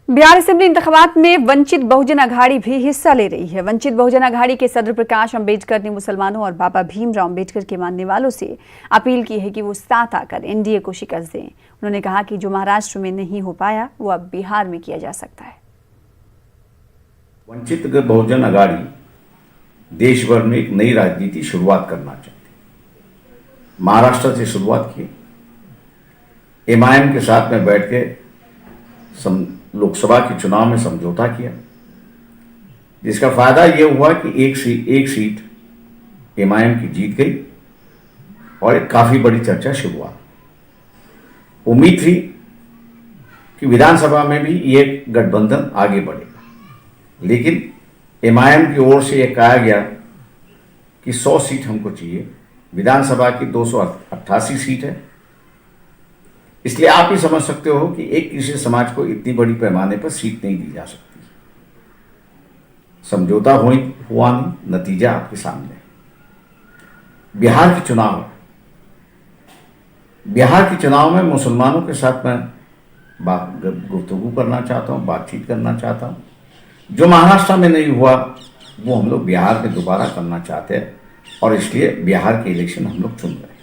Bihar assembly इंतखाबात में वंचित बहुजन अघाड़ी भी हिस्सा ले रही है। वंचित बहुजन अघाड़ी के सदर प्रकाश अंबेडकर ने मुसलमानों और बाबा भीमराव अंबेडकर के मानने वालों से अपील की है कि वो साथ आकर एनडीए को शिकस्त दें। उन्होंने कहा कि जो महाराष्ट्र में नहीं हो पाया वो अब बिहार में किया जा सकता है। वंचित बहुजन अघाड़ी देश भर में एक नई राजनीति शुरुआत करना चाहती है। महाराष्ट्र से शुरुआत की, एमआईएम के साथ में बैठ के लोकसभा के चुनाव में समझौता किया, जिसका फायदा यह हुआ कि एक सीट एमआईएम की जीत गई और एक काफी बड़ी चर्चा शुरू हुआ। उम्मीद थी कि विधानसभा में भी ये गठबंधन आगे बढ़ेगा, लेकिन एमआईएम की ओर से यह कहा गया कि 100 सीट हमको चाहिए। विधानसभा की 288 सीट है, इसलिए आप ही समझ सकते हो कि एक कृषि समाज को इतनी बड़ी पैमाने पर सीट नहीं दी जा सकती। समझौता हुआ नहीं, नतीजा आपके सामने है। बिहार के चुनाव में मुसलमानों के साथ मैं गुफ्तगू करना चाहता हूं, बातचीत करना चाहता हूं। जो महाराष्ट्र में नहीं हुआ वो हम लोग बिहार में दोबारा करना चाहते हैं और इसलिए बिहार के इलेक्शन हम लोग चुन रहे हैं।